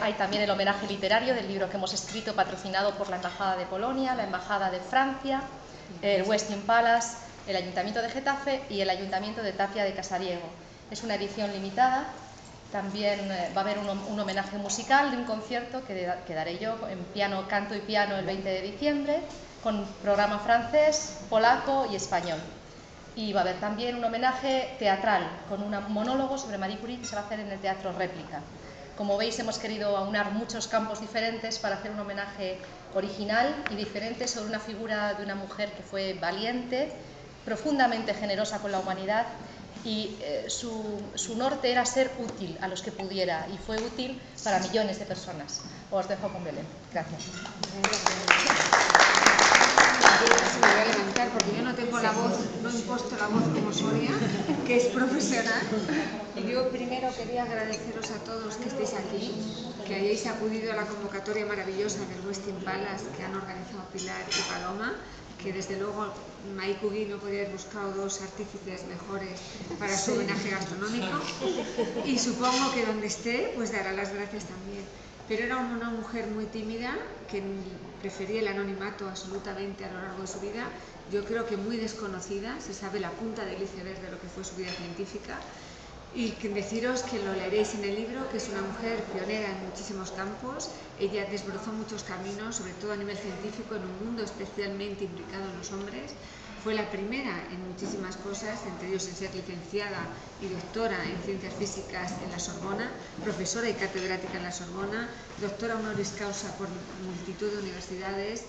hay también el homenaje literario del libro que hemos escrito, patrocinado por la Embajada de Polonia, la Embajada de Francia, el Westin Palace, el Ayuntamiento de Getafe y el Ayuntamiento de Tapia de Casariego. Es una edición limitada. También va a haber un homenaje musical de un concierto que daré yo en piano, canto y piano el 20 de diciembre, con programa francés, polaco y español. Y va a haber también un homenaje teatral con un monólogo sobre Marie Curie que se va a hacer en el Teatro Réplica. Como veis, hemos querido aunar muchos campos diferentes para hacer un homenaje original y diferente sobre una figura de una mujer que fue valiente, profundamente generosa con la humanidad, y su norte era ser útil a los que pudiera, y fue útil para millones de personas. Os dejo con Belén. Gracias. Me voy a levantar porque yo no tengo la voz, no imposto la voz como Sonia, que es profesional. Y yo primero quería agradeceros a todos que estéis aquí, que hayáis acudido a la convocatoria maravillosa del Westin Palace que han organizado Pilar y Paloma, que desde luego Marie Curie no podía haber buscado dos artífices mejores para su homenaje gastronómico, y supongo que donde esté pues dará las gracias también. Pero era una mujer muy tímida que prefería el anonimato absolutamente a lo largo de su vida. Yo creo que muy desconocida, se sabe la punta del iceberg de lo que fue su vida científica. Y deciros que lo leeréis en el libro, que es una mujer pionera en muchísimos campos. Ella desbrozó muchos caminos, sobre todo a nivel científico, en un mundo especialmente implicado en los hombres. Fue la primera en muchísimas cosas, entre ellos en ser licenciada y doctora en ciencias físicas en la Sorbona, profesora y catedrática en la Sorbona, doctora honoris causa por multitud de universidades,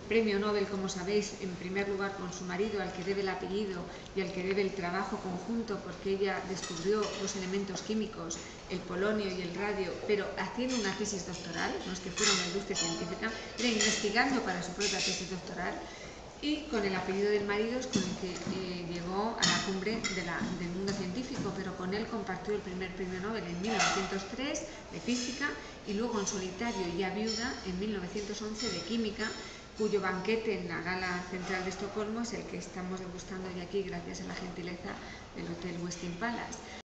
premio Nobel, como sabéis, en primer lugar con su marido, al que debe el apellido y al que debe el trabajo conjunto, porque ella descubrió los elementos químicos, el polonio y el radio, pero haciendo una tesis doctoral, no es que fuera una industria científica, era investigando para su propia tesis doctoral. Y con el apellido del marido es con el que llegó a la cumbre del mundo científico, pero con él compartió el primer premio Nobel en 1903 de física, y luego en solitario, ya viuda, en 1911 de química, cuyo banquete en la gala central de Estocolmo es el que estamos degustando hoy aquí gracias a la gentileza del Hotel Westin Palace.